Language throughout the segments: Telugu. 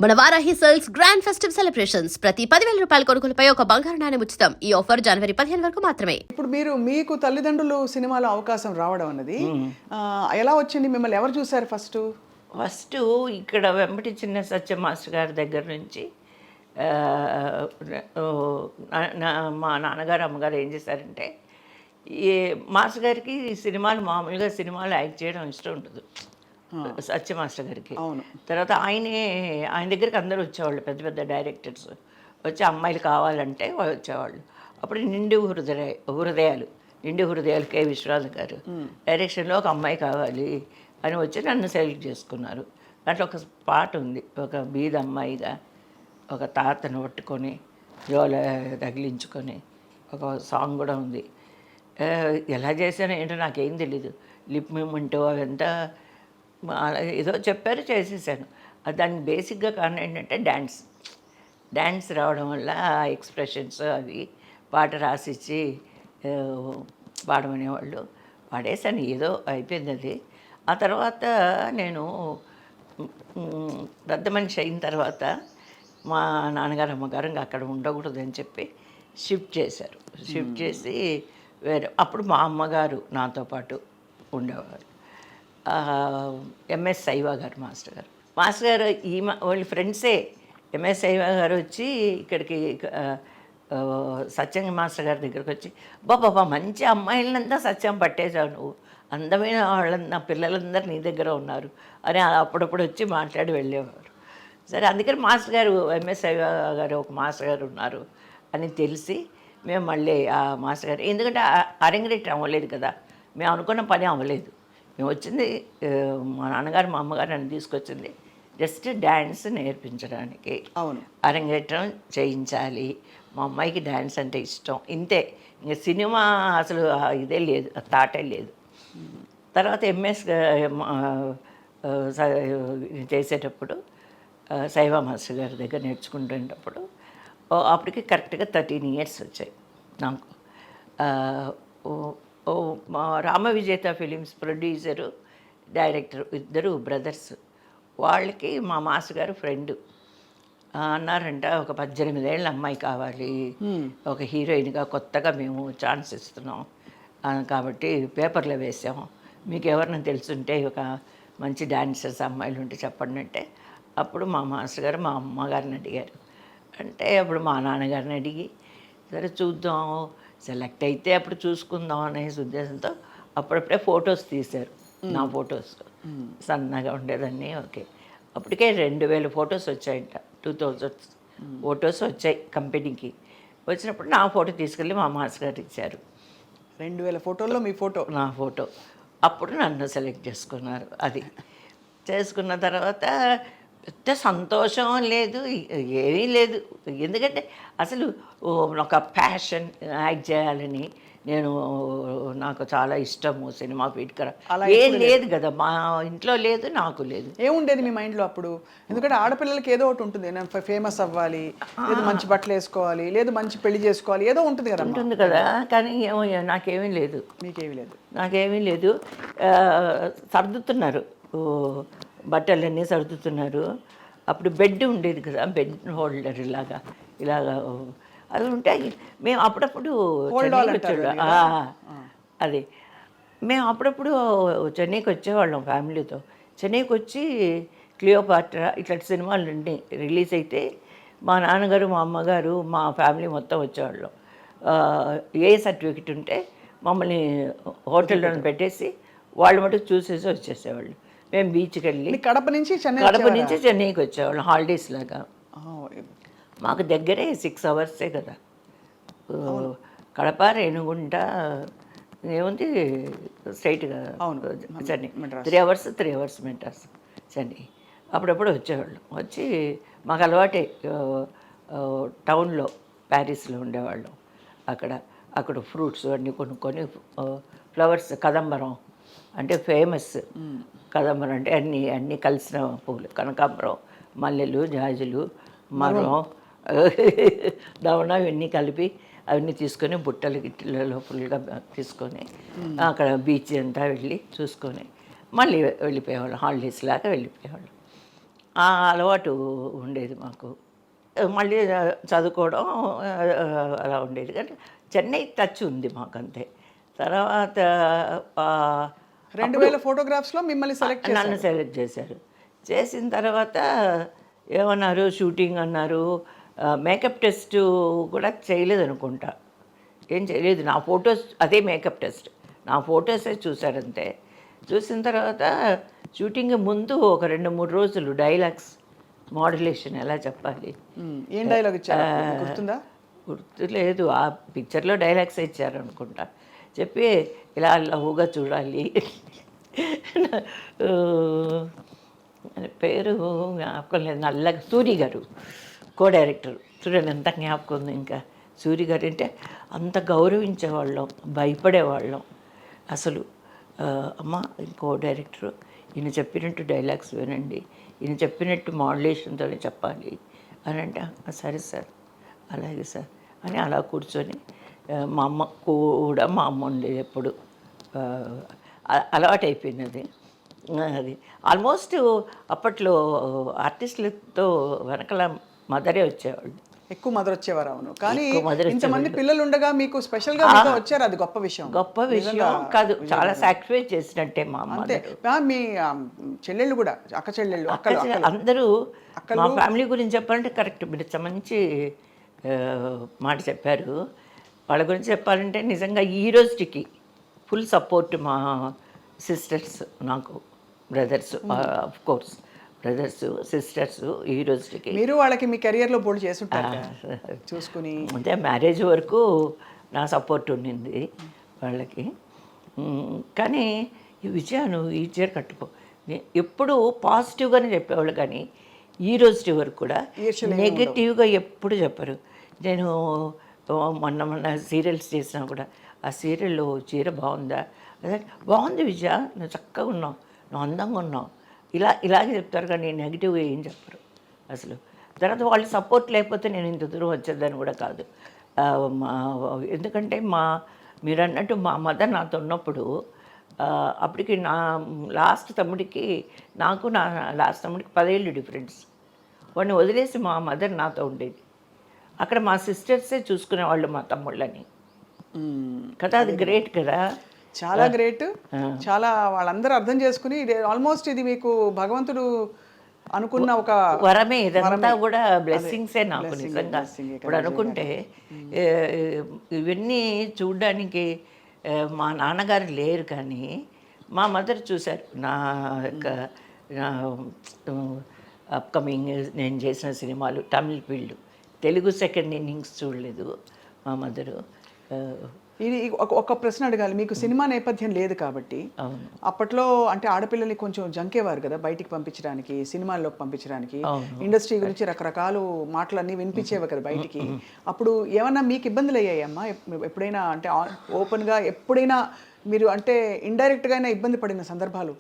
మన Varahi sales grand festive celebrations ప్రతి 10,000 రూపాయల కొనుగోలుపై ఒక బంగారు నాణెం ఉచితం. ఈ ఆఫర్ జనవరి 15 వరకు మాత్రమే. ఇప్పుడు మీకు తల్లిదండ్రులు సినిమాలో అవకాశం రావడం అన్నది ఎలా వచ్చింది? మిమ్మల్ని ఎవరు చూశారు ఫస్ట్? ఇక్కడ వెంబటి చిన్న సత్య మాస్టర్ గారి దగ్గర నుంచి మా నాన్నగారు అమ్మగారు ఏం చేశారంటే, ఈ మాస్టర్ గారికి మామూలుగా సినిమాలు యాక్ట్ చేయడం ఇష్టం ఉంటుంది సత్య మాస్టర్ గారికి. అవును. తర్వాత ఆయన దగ్గరికి అందరూ వచ్చేవాళ్ళు, పెద్ద పెద్ద డైరెక్టర్స్ వచ్చి అమ్మాయిలు కావాలంటే వాళ్ళు వచ్చేవాళ్ళు. అప్పుడు నిండు హృదయాలు కె విశ్వనాథ్ గారు డైరెక్షన్లో ఒక అమ్మాయి కావాలి అని వచ్చి నన్ను సెలెక్ట్ చేసుకున్నారు. దాంట్లో ఒక పాట ఉంది, ఒక బీద అమ్మాయిగా ఒక తాతను పట్టుకొని జోల తగిలించుకొని ఒక సాంగ్ కూడా ఉంది. ఎలా చేశానో ఏంటో నాకేం తెలీదు. లిప్ మూమెంట్ అవంతా ఏదో చెప్పారు, చేసేసాను. దానికి బేసిక్గా కారణం ఏంటంటే డ్యాన్స్ రావడం వల్ల ఆ ఎక్స్ప్రెషన్స్ అవి పాట రాసిచ్చి పాడమనేవాళ్ళు. పాడేసాను, ఏదో అయిపోయింది అది. ఆ తర్వాత నేను పెద్ద మనిషి అయిన తర్వాత మా నాన్నగారు అమ్మగారు ఇంకా అక్కడ ఉండకూడదని చెప్పి షిఫ్ట్ చేసి వేరే. అప్పుడు మా అమ్మగారు నాతో పాటు ఉండేవారు. ఎంఎస్ శైవ గారు మాస్టర్ గారు వాళ్ళ ఫ్రెండ్సే. ఎంఎస్ శైవ గారు వచ్చి ఇక్కడికి సత్యం మాస్టర్ గారి దగ్గరికి వచ్చి, బాబా మంచి అమ్మాయిలంతా సత్యం పట్టేశావు నువ్వు, అందమైన వాళ్ళంతా పిల్లలందరూ నీ దగ్గర ఉన్నారు అని అప్పుడప్పుడు వచ్చి మాట్లాడి వెళ్ళేవారు. సరే, అందుకని మాస్టర్ గారు ఎంఎస్ శైవ గారు ఒక మాస్టర్ గారు ఉన్నారు అని తెలిసి మేము మళ్ళీ ఆ మాస్టర్ గారు, ఎందుకంటే అరంగరేట్ అవ్వలేదు కదా, మేము అనుకున్న పని అవ్వలేదు. మేము వచ్చింది, మా నాన్నగారు మా అమ్మగారు నన్ను తీసుకొచ్చింది జస్ట్ డ్యాన్స్ నేర్పించడానికి. అవును. అరంగేట్రం చేయించాలి, మా అమ్మాయికి డ్యాన్స్ అంటే ఇష్టం, ఇంతే. ఇంక సినిమా అసలు ఇదే లేదు, థాటే లేదు. తర్వాత ఎంఎస్ చేసేటప్పుడు శైవ మాస్టర్ గారి దగ్గర నేర్చుకుంటున్నప్పుడు అప్పటికి కరెక్ట్గా 13 years వచ్చాయి నాకు. మా రామ విజేత ఫిలిమ్స్ ప్రొడ్యూసరు, డైరెక్టర్ ఇద్దరు బ్రదర్స్. వాళ్ళకి మా మాస్టర్ గారు ఫ్రెండ్ అన్నారంట, ఒక 18 ఏళ్ళ అమ్మాయి కావాలి, ఒక హీరోయిన్గా కొత్తగా మేము ఛాన్స్ ఇస్తున్నాం కాబట్టి పేపర్లో వేసాము, మీకు ఎవరిని తెలుసుంటే ఒక మంచి డాన్సర్స్ అమ్మాయిలు ఉంటే చెప్పండి అంటే, అప్పుడు మా మాస్టర్ గారు మా అమ్మగారిని అడిగారు. అంటే అప్పుడు మా నాన్నగారిని అడిగి, సరే చూద్దాం, సెలెక్ట్ అయితే అప్పుడు చూసుకుందాం అనే ఉద్దేశంతో అప్పుడప్పుడే ఫొటోస్ తీశారు. నా ఫొటోస్ సన్నగా ఉండేదాన్ని. ఓకే, అప్పటికే 2000 ఫొటోస్ వచ్చాయంట, 2000 ఫొటోస్ వచ్చాయి కంపెనీకి. వచ్చినప్పుడు నా ఫోటో తీసుకెళ్ళి మా మాస్టర్ గారు ఇచ్చారు. 2000 ఫోటోల్లో మీ ఫోటో? నా ఫోటో. అప్పుడు నన్ను సెలెక్ట్ చేసుకున్నారు. అది చేసుకున్న తర్వాత పెద్ద సంతోషం లేదు, ఏమీ లేదు. ఎందుకంటే అసలు ఒక ప్యాషన్ యాక్ట్ చేయాలని, నాకు చాలా ఇష్టము సినిమా ఫీట్కర ఏం లేదు కదా, మా ఇంట్లో లేదు, నాకు లేదు. ఏముండేది మీ మైండ్లో అప్పుడు? ఎందుకంటే ఆడపిల్లలకి ఏదో ఒకటి ఉంటుంది, నేను ఫేమస్ అవ్వాలి, లేదు మంచి బట్టలు వేసుకోవాలి, లేదు మంచి పెళ్లి చేసుకోవాలి, ఏదో ఉంటుంది కదా. ఉంటుంది కదా, కానీ నాకేమీ లేదు. మీకేమీ లేదు? నాకేమీ లేదు. సర్దుతున్నారు, బట్టలన్నీ సర్దుతున్నారు. అప్పుడు బెడ్ ఉండేది కదా, బెడ్ హోల్డర్ ఇలాగా అది ఉంటే మేము అప్పుడప్పుడు అది మేము అప్పుడప్పుడు చెన్నైకి వచ్చేవాళ్ళం ఫ్యామిలీతో. చెన్నైకి వచ్చి క్లియోపాట్రా ఇట్లాంటి సినిమాలు రిలీజ్ అయితే మా నాన్నగారు మా అమ్మగారు మా ఫ్యామిలీ మొత్తం వచ్చేవాళ్ళం. ఏ సర్టిఫికెట్ ఉంటే మమ్మల్ని హోటల్లో పెట్టేసి వాళ్ళు మటుకు చూసేసి వచ్చేసేవాళ్ళు. మేము బీచ్కి వెళ్ళి కడప నుంచి చెన్నైకి వచ్చేవాళ్ళం హాలిడేస్ లాగా. మాకు దగ్గరే 6 hours కదా, కడప రేణుగుంట ఏముంది స్ట్రైట్గా చెన్నై. 3 hours మెడ్రాస్ చెన్నై. అప్పుడప్పుడు వచ్చేవాళ్ళం. వచ్చి మాకు అలవాటే, టౌన్లో ప్యారిస్లో ఉండేవాళ్ళం. అక్కడ ఫ్రూట్స్ అన్నీ కొనుక్కొని, ఫ్లవర్స్, కదంబరం అంటే ఫేమస్. కదంబరం అంటే అన్నీ కలిసిన పువ్వులు, కనకాంబరం, మల్లెలు, జాజులు, మరం, దవణ ఇవన్నీ కలిపి అవన్నీ తీసుకొని బుట్టలు గిట్టలలో ఫుల్గా తీసుకొని అక్కడ బీచ్ అంతా వెళ్ళి చూసుకొని మళ్ళీ వెళ్ళిపోయేవాళ్ళం. హాలిడేస్ లాగా వెళ్ళిపోయేవాళ్ళం. ఆ అలవాటు ఉండేది మాకు. మళ్ళీ చదువుకోవడం అలా ఉండేది. కానీ చెన్నై టచ్ ఉంది మాకంతే. తర్వాత ఆహ్, 2000 ఫోటోగ్రాఫ్స్‌లో మిమ్మల్ని సెలెక్ట్ నన్ను చేశారు. సెలెక్ట్ చేశారు. చేసిన తర్వాత ఏమన్నారు, షూటింగ్ అన్నారు. మేకప్ టెస్టు కూడా చేయలేదనుకుంటా. ఏం చేయలేదు. నా ఫొటోస్ అదే మేకప్ టెస్ట్. నా ఫొటోసే చూసారంతే. చూసిన తర్వాత షూటింగ్ ముందు ఒక 2, 3 రోజులు డైలాగ్స్ మోడ్యులేషన్ ఎలా చెప్పాలి ఏం డైలాగ్ ఇచ్చారు అప్పుడు? గుర్తుందా? గుర్తులేదు. ఆ పిక్చర్లో డైలాగ్స్ ఇచ్చారనుకుంటా. చెప్పి ఇలా లవ్వుగా చూడాలి ఆయన పేరు జ్ఞాపకం లేదు. నల్లగా సూరి గారు కో డైరెక్టర్. చూడండి ఎంత జ్ఞాపకం ఉంది. ఇంకా సూరి గారు అంటే అంత గౌరవించేవాళ్ళం, భయపడేవాళ్ళం అసలు. అమ్మ కో డైరెక్టరు, ఈయన చెప్పినట్టు డైలాగ్స్ వినండి, ఈయన చెప్పినట్టు మాడ్యులేషన్తోనే చెప్పాలి అని అంటే సరే సార్, అలాగే సార్ అని అలా కూర్చొని మా అమ్మ కూడా, మా అమ్మ ఉండేది ఎప్పుడు అలవాటు అయిపోయింది అది. అది ఆల్మోస్ట్ అప్పట్లో ఆర్టిస్టులతో వెనకాల మదరే వచ్చేవాళ్ళు. ఎక్కువ మదర్ వచ్చేవారు. అవును. కానీ ఎక్కువ mother ఇంతమంది పిల్లలు ఉండగా మీకు స్పెషల్గా మీతో వచ్చారు, అది గొప్ప విషయం. గొప్ప విషయం కాదు, చాలా సాక్రిఫైస్ చేసినట్టే మా అమ్మ. అంతే. మీ చెల్లెళ్ళు కూడా, అక్క చెల్లెళ్ళు, అక్కలు అందరూ మా ఫ్యామిలీ గురించి చెప్పాలంటే కరెక్ట్. మీరు మంచి మాట చెప్పారు. వాళ్ళ గురించి చెప్పాలంటే నిజంగా ఈ రోజుకి ఫుల్ సపోర్ట్ మా సిస్టర్స్, నాకు brothers, of course brothers, sisters ఈ రోజుకి. మీరు వాళ్ళకి మీ కెరియర్లో బోల్డ్ చేసుంటారు చూసుకుని. అంటే మ్యారేజ్ వరకు నా సపోర్ట్ ఉండింది వాళ్ళకి. కానీ ఈ విజయాను ఈ చీర కట్టుకో ఎప్పుడు పాజిటివ్గానే చెప్పేవాళ్ళు, కానీ ఈ రోజు వరకు కూడా నెగటివ్గా ఎప్పుడు చెప్పరు. నేను మొన్న సీరియల్స్ చేసినా కూడా ఆ సీరియల్లో చీర బాగుందా, అదే బాగుంది విజయ, నువ్వు చక్కగా ఉన్నావు, నువ్వు అందంగా ఉన్నావు, ఇలాగే చెప్తారు, కానీ నెగిటివ్గా ఏం చెప్పరు అసలు. తర్వాత వాళ్ళు సపోర్ట్ లేకపోతే నేను ఇంత దూరం వచ్చేదాన్ని కూడా కాదు. ఎందుకంటే మీరు అన్నట్టు మా మదర్ నాతో ఉన్నప్పుడు, అప్పటికి నా లాస్ట్ తమ్ముడికి 10 ఏళ్ళు డిఫరెన్స్. వాడిని వదిలేసి మా మదర్ నాతో ఉండేది. అక్కడ మా సిస్టర్సే చూసుకునేవాళ్ళు మా తమ్ముళ్ళని కదా. అది గ్రేట్ కదా, చాలా గ్రేట్. చాలా వాళ్ళందరూ అర్థం చేసుకుని ఆల్మోస్ట్ ఇది మీకు భగవంతుడు అనుకున్న ఒక వరమే. ఇదంతా కూడా బ్లెస్సింగ్సే నాకు నిజంగా. ఇప్పుడు అనుకుంటే ఇవన్నీ చూడడానికి మా నాన్నగారు లేరు, కానీ మా మదర్ చూశారు. నా యొక్క అప్కమింగ్ నేను చేసిన సినిమాలు Tamil field, Telugu second innings చూడలేదు మా మదరు. ఇది ఒక ప్రశ్న అడగాలి. మీకు సినిమా నేపథ్యం లేదు కాబట్టి అప్పట్లో అంటే ఆడపిల్లల్ని కొంచెం జంకేవారు కదా బయటికి పంపించడానికి, సినిమాల్లోకి పంపించడానికి. ఇండస్ట్రీ గురించి రకరకాల మాటలన్నీ వినిపించేవి కదా బయటికి. అప్పుడు ఏమన్నా మీకు ఇబ్బందులు అయ్యాయమ్మా ఎప్పుడైనా? అంటే ఓపెన్గా ఎప్పుడైనా మీరు అంటే ఇండైరెక్ట్గా అయినా ఇబ్బంది పడిన సందర్భాలు?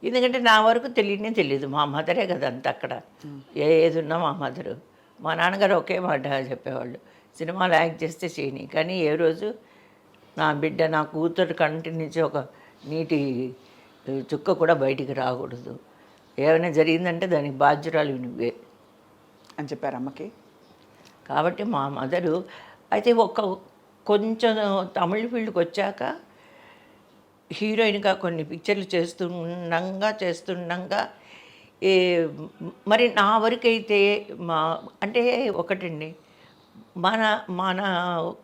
ఎందుకంటే నా వరకు తెలియదు, మా మదరే కదా అంత అక్కడ. ఏది ఉన్నా మా మదరు. మా నాన్నగారు ఒకే మాట చెప్పేవాళ్ళు, సినిమాలు యాక్ట్ చేస్తే చేయని, కానీ ఏ రోజు నా బిడ్డ, నా కూతురు కంటి నుంచి ఒక నీటి చుక్క కూడా బయటికి రాకూడదు, ఏమైనా జరిగిందంటే దానికి బాధ్యురాలు నువ్వే అని చెప్పారు అమ్మకి. కాబట్టి మా మదరు అయితే కొంచెం తమిళ ఫీల్డ్కి వచ్చాక హీరోయిన్గా కొన్ని పిక్చర్లు చేస్తుండగా మరి నా వరకైతే అంటే ఒకటండి, మన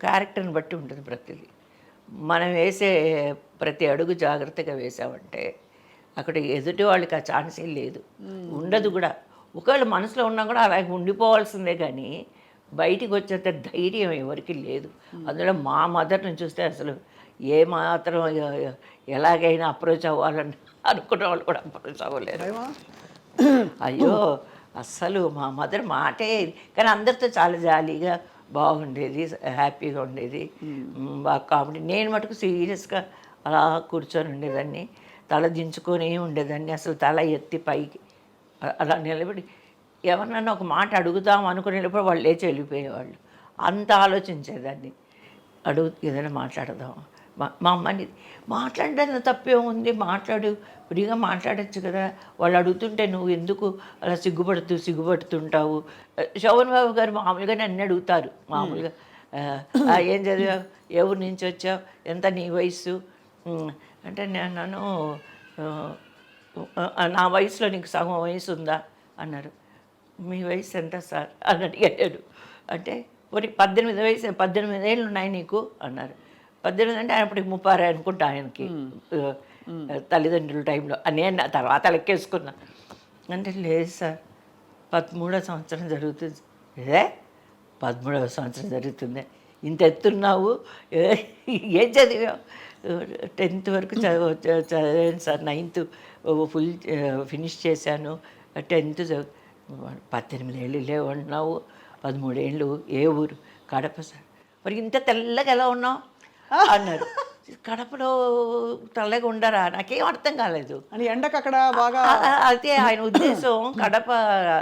క్యారెక్టర్ని బట్టి ఉంటుంది ప్రతిదీ. మనం వేసే ప్రతి అడుగు జాగ్రత్తగా వేసామంటే అక్కడ ఎదుటి వాళ్ళకి ఆ ఛాన్సే లేదు, ఉండదు కూడా. ఒకవేళ మనసులో ఉన్నా కూడా అలాగే ఉండిపోవాల్సిందే, కానీ బయటికి వచ్చేంత ధైర్యం ఎవరికి లేదు. అందులో మా మదర్ని చూస్తే అసలు ఏమాత్రం ఎలాగైనా అప్రోచ్ అవ్వాలని అనుకున్న వాళ్ళు కూడా అప్రోచ్ అవ్వలేరు. అయ్యో అస్సలు మా మదర్ మాటే, కానీ అందరితో చాలా జాలీగా బాగుండేది, హ్యాపీగా ఉండేది, బాగా కామెడీ. నేను మటుకు సీరియస్గా అలా కూర్చొని ఉండేదాన్ని, తల దించుకొని ఉండేదాన్ని, అసలు తల ఎత్తి పైకి అలా నిలబడి ఎవరినన్నా ఒక మాట అడుగుదాం అనుకునేటప్పుడు వాళ్ళు లేచి వెళ్ళిపోయేవాళ్ళు. అంత ఆలోచించేదాన్ని. ఏదైనా మాట్లాడదాం, మా అమ్మని మాట్లాడడానికి తప్పే ఉంది, మాట్లాడు, ఫ్రీగా మాట్లాడచ్చు కదా, వాళ్ళు అడుగుతుంటే నువ్వు ఎందుకు అలా సిగ్గుపడుతుంటావు. శోభన్ బాబు గారు మామూలుగా నన్ను అడుగుతారు మామూలుగా, ఏం చదివావు, ఏ ఊరి నుంచి వచ్చావు, ఎంత నీ వయసు అంటే నేను నా వయసులో నీకు సగం వయసు ఉందా అన్నారు. మీ వయసు ఎంత సార్ అని అడిగాడు. అంటే మరి 18 ఏళ్ళు ఉన్నాయి నీకు అన్నారు. 18 అంటే అప్పటికి 36 అనుకుంటా ఆయనకి, తల్లిదండ్రుల టైంలో అని తర్వాత లెక్కేసుకున్నా. అంటే లేదు సార్ 13వ సంవత్సరం జరుగుతుంది. ఇదే 13వ సంవత్సరం జరుగుతుంది, ఇంత ఎత్తున్నావు, ఏం చదివావు? 10th వరకు చదివాను సార్, 9th ఫుల్ ఫినిష్ చేశాను, 10th 18 ఏళ్ళు లేవన్నావు, 13 ఏళ్ళు ఏ ఊరు? కడప సార్. మరి ఇంత తెల్లగా ఎలా ఉన్నావు అన్నారు. కడపలో తెల్లగా ఉండరా? నాకేం అర్థం కాలేదు. అని ఎండకు అక్కడ బాగా అయితే ఆయన ఉద్దేశం కడప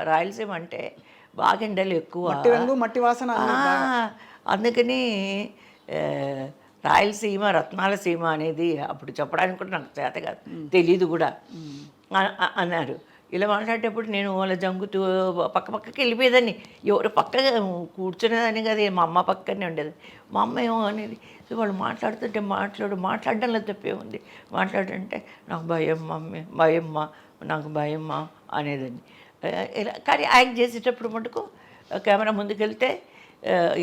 రాయలసీమ అంటే బాగా ఎండలు ఎక్కువ, మట్టి రంగు మట్టి వాసన. అందుకని రాయలసీమ రత్నాల సీమ అనేది అప్పుడు చెప్పడానికి కూడా నాకు చేత కాదు, తెలీదు కూడా అన్నారు. ఇలా మాట్లాడేటప్పుడు నేను వాళ్ళ జంగుతూ పక్కకి వెళ్ళిపోయేదాన్ని, ఎవరు పక్క కూర్చునేదాన్ని కదా, మా అమ్మ పక్కనే ఉండేది. మా అమ్మ ఏమో అనేది, వాళ్ళు మాట్లాడుతుంటే మాట్లాడడంలో తప్పే ఉంది, మాట్లాడంటే నాకు భయం మమ్మీ, భయమ్మా, నాకు భయమ్మా అనేదాన్ని. ఇలా కానీ యాక్ట్ చేసేటప్పుడు మటుకు కెమెరా ముందుకెళ్తే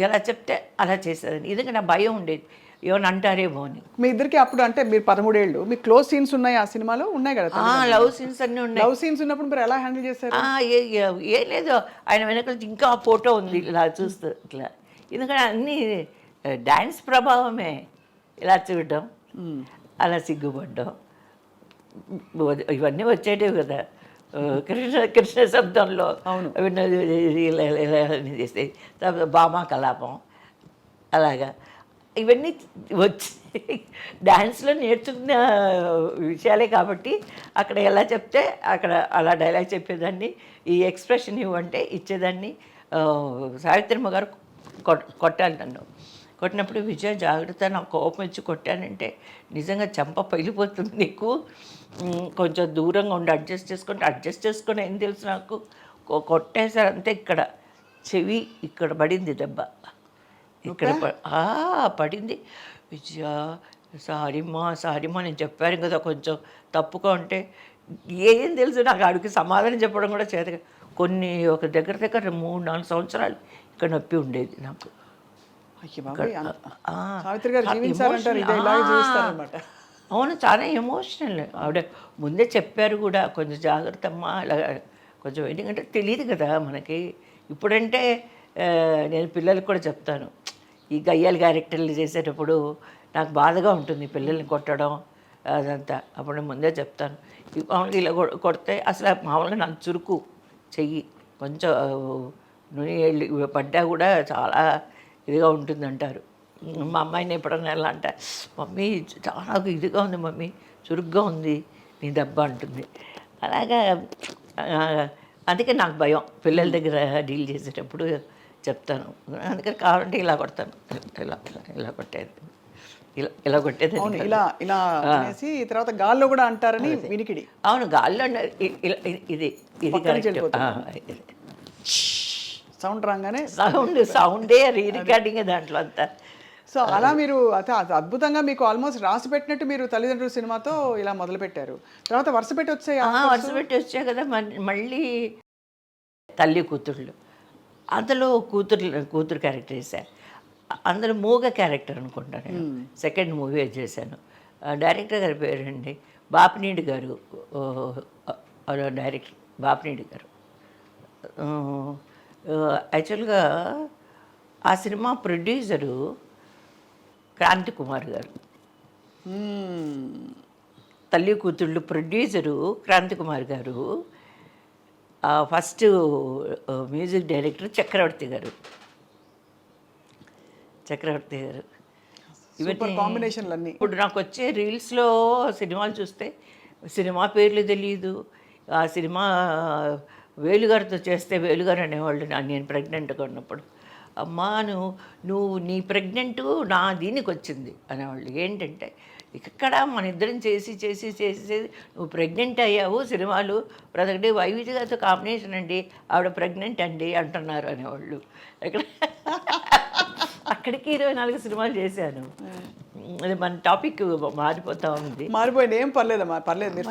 ఎలా చెప్తే అలా చేసేదాన్ని. ఇది నా భయం ఉండేది, ఏమని అంటారేమో అని. మీ ఇద్దరికి అప్పుడు అంటే మీరు 13 ఏళ్ళు, మీ క్లోజ్ సీన్స్ ఉన్నాయి ఆ సినిమాలో? ఉన్నాయి కదా, లవ్ సీన్స్ అన్నీ ఉన్నాయి. లవ్ సీన్స్ ఉన్నప్పుడు మీరు ఎలా హ్యాండిల్ చేశారు? ఏం లేదు, ఆయన వెనకాల ఇంకా ఆ ఫోటో ఉంది ఇలా చూస్తూ ఇట్లా. ఎందుకంటే అన్నీ డ్యాన్స్ ప్రభావమే, ఇలా చూడడం, అలా సిగ్గుపడ్డం, ఇవన్నీ వచ్చేటివి కదా కృష్ణ శబ్దంలో. ఇలా చేస్తే భామా కలాపం అలాగా ఇవన్నీ వచ్చి డ్యాన్స్లో నేర్చుకున్న విషయాలే కాబట్టి అక్కడ ఎలా చెప్తే అక్కడ అలా డైలాగ్ చెప్పేదాన్ని, ఈ ఎక్స్ప్రెషన్ ఇవ్వంటే ఇచ్చేదాన్ని. సావిత్రమ్మ గారు కొట్టాలి నన్ను, కొట్టినప్పుడు విజయ జాగ్రత్త, నాకు కోపం వచ్చి కొట్టానంటే నిజంగా చెంప పగిలిపోతుంది నీకు, కొంచెం దూరంగా ఉండి అడ్జస్ట్ చేసుకొని ఏం తెలుసు నాకు, కొట్టేసారు అంతే. ఇక్కడ చెవి ఇక్కడ పడింది దెబ్బ, ఇక్కడ పడింది. విజయ సారీమ్మా నేను చెప్పాను కదా కొంచెం తప్పుగా ఉంటే, ఏం తెలుసు నాకు అడిగి సమాధానం చెప్పడం కూడా చేత. ఒక దగ్గర 3-4 సంవత్సరాలు ఇక్కడ నొప్పి ఉండేది నాకు. అవును, చాలా ఎమోషనల్. ఆవిడ ముందే చెప్పారు కూడా, కొంచెం జాగ్రత్త అమ్మా అలా కొంచెం, ఎందుకంటే తెలియదు కదా మనకి. ఇప్పుడంటే నేను పిల్లలకి కూడా చెప్తాను, ఈ గయ్యాల క్యారెక్టర్లు చేసేటప్పుడు నాకు బాధగా ఉంటుంది పిల్లల్ని కొట్టడం అదంతా. అప్పుడు నేను ముందే చెప్తాను, మామూలుగా ఇలా కొడితే అసలు మామూలుగా నాకు చురుకు చెయ్యి కొంచెం నూనె పడ్డా కూడా చాలా ఇదిగా ఉంటుంది అంటారు. మా అమ్మాయిని ఎప్పుడన్నా ఎలా అంటే, మమ్మీ చాలా ఇదిగా ఉంది మమ్మీ, చురుగ్గా ఉంది నీ దెబ్బ అంటుంది. అలాగా అందుకే నాకు భయం పిల్లల దగ్గర డీల్ చేసేటప్పుడు చెప్తాను. అందుకని కావాలంటే ఇలా కొడతాను, ఇలా కొట్టేది, ఇలా కొట్టేది, ఇలా అనేసి తర్వాత గాల్లో కూడా అంటారని వినికిడి. అవును, గాల్లో ఇది సౌండ్ రాగానే సౌండే రికార్డింగ్ దాంట్లో అంతా. సో అలా మీరు అద్భుతంగా మీకు ఆల్మోస్ట్ రాసి పెట్టినట్టు మీరు తల్లిదండ్రుల సినిమాతో ఇలా మొదలుపెట్టారు. తర్వాత వరుస పెట్టి వచ్చాయి కదా మళ్ళీ తల్లి కూతుళ్ళు. అందులో కూతురు క్యారెక్టర్ చేశాను, అందులో మూగ క్యారెక్టర్ అనుకుంటాను. సెకండ్ మూవీ చేశాను. డైరెక్టర్ గారి పేరండి బాపినీడి గారు, డైరెక్టర్ బాపినీడి గారు. యాక్చువల్గా ఆ సినిమా ప్రొడ్యూసరు క్రాంతి కుమార్ గారు, తల్లి కూతుళ్ళు ప్రొడ్యూసరు క్రాంతి కుమార్ గారు, ఫస్ట్ మ్యూజిక్ డైరెక్టర్ చక్రవర్తి గారు. ఇవన్నీ కాంబినేషన్లు. ఇప్పుడు నాకు వచ్చే రీల్స్లో సినిమాలు చూస్తే సినిమా పేర్లు తెలియదు. ఆ సినిమా వేలుగారితో చేస్తే వేలుగారు అనేవాళ్ళు నేను ప్రెగ్నెంట్గా ఉన్నప్పుడు. అమ్మా నువ్వు నీ ప్రెగ్నెంట్ నా దీనికి వచ్చింది అనేవాళ్ళు. ఏంటంటే ఇక్కడ మన ఇద్దరం చేసి చేసి చేసి చేసి నువ్వు ప్రెగ్నెంట్ అయ్యావు, సినిమాలు ప్రతి వైవిధ్య గారితో కాంబినేషన్ అండి, ఆవిడ ప్రెగ్నెంట్ అండి అంటున్నారు అనేవాళ్ళు. ఇక్కడ అక్కడికి 24 సినిమాలు చేశాను. అది మన టాపిక్ మారిపోతూ ఉంది. మారిపోయింది, ఏం పర్లేదమ్మా, పర్లేదు. మీరు